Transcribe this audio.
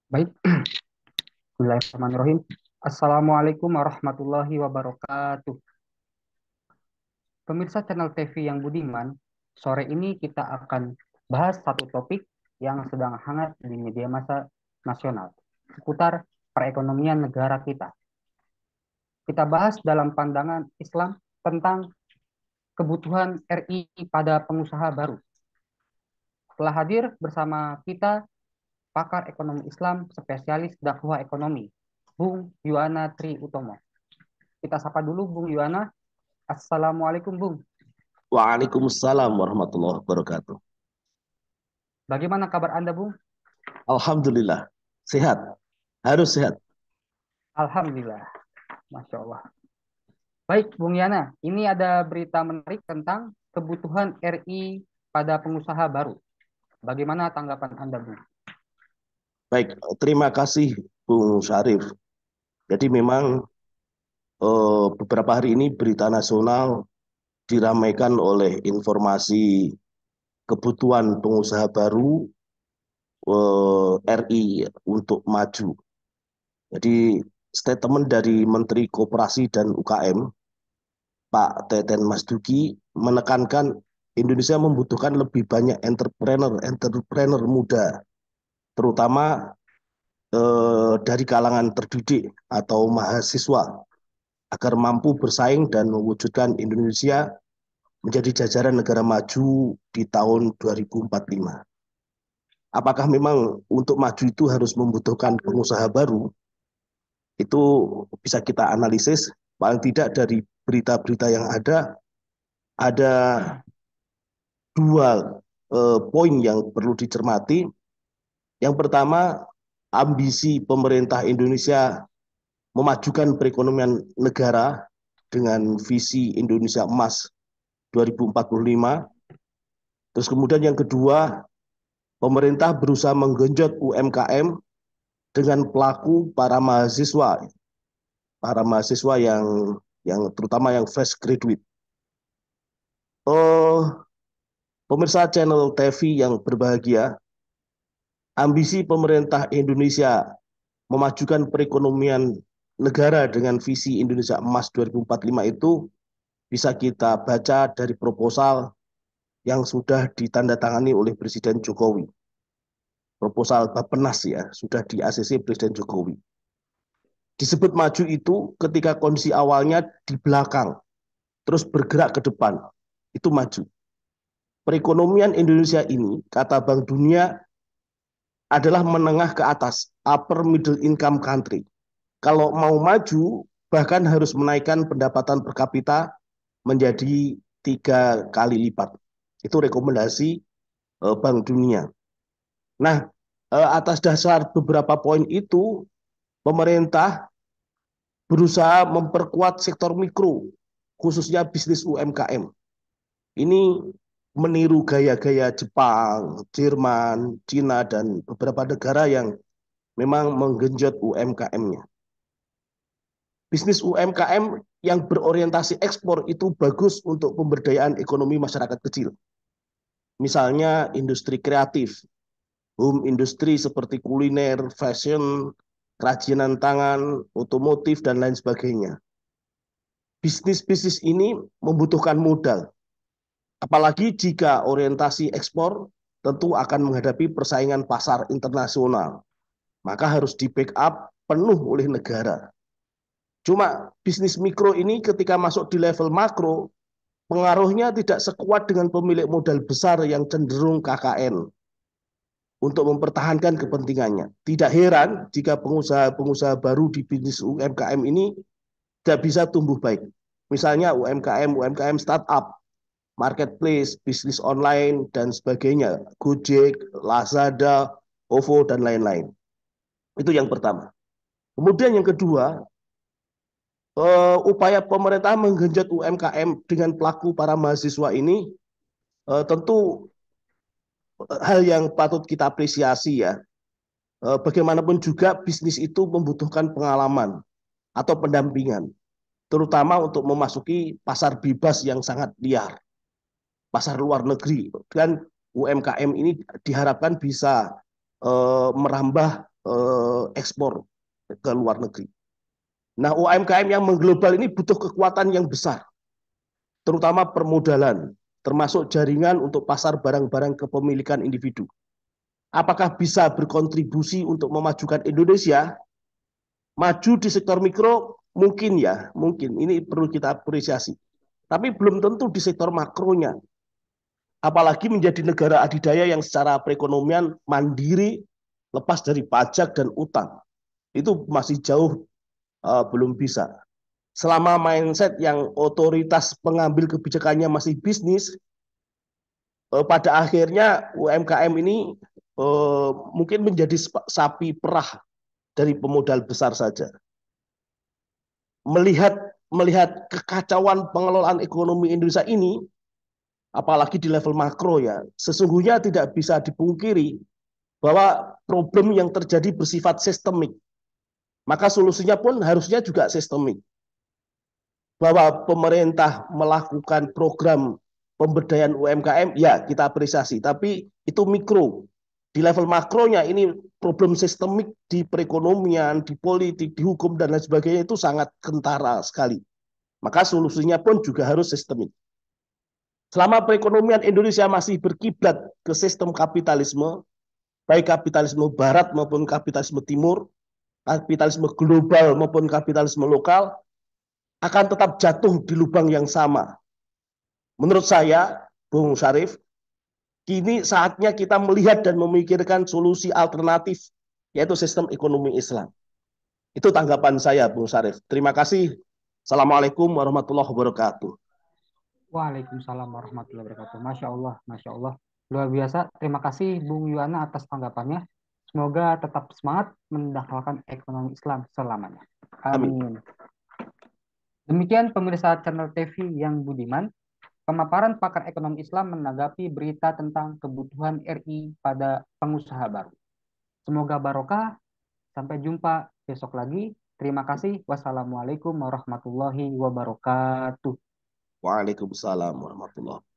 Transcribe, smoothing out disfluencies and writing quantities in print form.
Baik, Bismillahirrahmanirrahim. Assalamualaikum warahmatullahi wabarakatuh. Pemirsa channel TV yang budiman, sore ini kita akan bahas satu topik yang sedang hangat di media massa nasional, seputar perekonomian negara kita. Kita bahas dalam pandangan Islam tentang kebutuhan RI pada pengusaha baru. Telah hadir bersama kita pakar ekonomi Islam, spesialis dakwah ekonomi, Bung Yuwana Tri Utomo. Kita sapa dulu Bung Yuwana. Assalamualaikum, Bung. Waalaikumsalam warahmatullahi wabarakatuh. Bagaimana kabar Anda, Bung? Alhamdulillah, sehat. Harus sehat. Alhamdulillah. Masya Allah. Baik, Bung Yana. Ini ada berita menarik tentang kebutuhan RI pada pengusaha baru. Bagaimana tanggapan Anda, Bung? Baik, terima kasih Bung Syarif. Jadi memang beberapa hari ini berita nasional diramaikan oleh informasi kebutuhan pengusaha baru RI untuk maju. Jadi statement dari Menteri Koperasi dan UKM Pak Teten Mas Duki menekankan Indonesia membutuhkan lebih banyak entrepreneur muda, terutama dari kalangan terdidik atau mahasiswa agar mampu bersaing dan mewujudkan Indonesia menjadi jajaran negara maju di tahun 2045. Apakah memang untuk maju itu harus membutuhkan pengusaha baru? Itu bisa kita analisis. Paling tidak dari berita-berita yang ada dua poin yang perlu dicermati. Yang pertama, ambisi pemerintah Indonesia memajukan perekonomian negara dengan visi Indonesia Emas 2045. Terus kemudian yang kedua, pemerintah berusaha menggenjot UMKM dengan pelaku para mahasiswa yang terutama yang fresh graduate. Oh, pemirsa channel TV yang berbahagia, ambisi pemerintah Indonesia memajukan perekonomian negara dengan visi Indonesia Emas 2045 itu bisa kita baca dari proposal yang sudah ditandatangani oleh Presiden Jokowi. Proposal Bappenas ya, sudah di ACC Presiden Jokowi. Disebut maju itu ketika kondisi awalnya di belakang, terus bergerak ke depan, itu maju. Perekonomian Indonesia ini, kata Bank Dunia, adalah menengah ke atas, upper middle income country. Kalau mau maju, bahkan harus menaikkan pendapatan per kapita menjadi 3 kali lipat. Itu rekomendasi Bank Dunia. Nah, atas dasar beberapa poin itu, pemerintah berusaha memperkuat sektor mikro, khususnya bisnis UMKM. Ini meniru gaya-gaya Jepang, Jerman, Cina, dan beberapa negara yang memang menggenjot UMKM-nya. Bisnis UMKM yang berorientasi ekspor itu bagus untuk pemberdayaan ekonomi masyarakat kecil. Misalnya industri kreatif, home industri seperti kuliner, fashion, kerajinan tangan, otomotif, dan lain sebagainya. Bisnis-bisnis ini membutuhkan modal, apalagi jika orientasi ekspor tentu akan menghadapi persaingan pasar internasional. Maka harus di-backup penuh oleh negara. Cuma bisnis mikro ini ketika masuk di level makro, pengaruhnya tidak sekuat dengan pemilik modal besar yang cenderung KKN untuk mempertahankan kepentingannya. Tidak heran jika pengusaha-pengusaha baru di bisnis UMKM ini tidak bisa tumbuh baik. Misalnya UMKM startup, marketplace, bisnis online, dan sebagainya. Gojek, Lazada, OVO, dan lain-lain. Itu yang pertama. Kemudian yang kedua, upaya pemerintah menggenjot UMKM dengan pelaku para mahasiswa ini tentu hal yang patut kita apresiasi ya. Bagaimanapun juga bisnis itu membutuhkan pengalaman atau pendampingan, terutama untuk memasuki pasar bebas yang sangat liar, pasar luar negeri. Dan UMKM ini diharapkan bisa merambah ekspor ke luar negeri. Nah, UMKM yang mengglobal ini butuh kekuatan yang besar, terutama permodalan, termasuk jaringan untuk pasar barang-barang kepemilikan individu. Apakah bisa berkontribusi untuk memajukan Indonesia? Maju di sektor mikro mungkin ya, mungkin ini perlu kita apresiasi. Tapi belum tentu di sektor makronya. Apalagi menjadi negara adidaya yang secara perekonomian mandiri, lepas dari pajak dan utang. Itu masih jauh belum bisa. Selama mindset yang otoritas pengambil kebijakannya masih bisnis, pada akhirnya UMKM ini mungkin menjadi sapi perah dari pemodal besar saja. Melihat kekacauan pengelolaan ekonomi Indonesia ini, apalagi di level makro ya, sesungguhnya tidak bisa dipungkiri bahwa problem yang terjadi bersifat sistemik. Maka solusinya pun harusnya juga sistemik. Bahwa pemerintah melakukan program pemberdayaan UMKM, ya kita apresiasi. Tapi itu mikro. Di level makronya ini problem sistemik di perekonomian, di politik, di hukum, dan lain sebagainya itu sangat kentara sekali. Maka solusinya pun juga harus sistemik. Selama perekonomian Indonesia masih berkiblat ke sistem kapitalisme, baik kapitalisme barat maupun kapitalisme timur, kapitalisme global maupun kapitalisme lokal, akan tetap jatuh di lubang yang sama. Menurut saya, Bung Syarif, kini saatnya kita melihat dan memikirkan solusi alternatif, yaitu sistem ekonomi Islam. Itu tanggapan saya, Bung Syarif. Terima kasih. Assalamualaikum warahmatullahi wabarakatuh. Waalaikumsalam warahmatullahi wabarakatuh. Masya Allah, Masya Allah. Luar biasa. Terima kasih Bung Yuwana atas tanggapannya. Semoga tetap semangat mendakwahkan ekonomi Islam selamanya. Amin. Amin. Demikian pemirsa channel TV yang budiman, pemaparan pakar ekonomi Islam menanggapi berita tentang kebutuhan RI pada pengusaha baru. Semoga barokah. Sampai jumpa besok lagi. Terima kasih. Wassalamualaikum warahmatullahi wabarakatuh. Waalaikumsalam warahmatullahi wabarakatuh.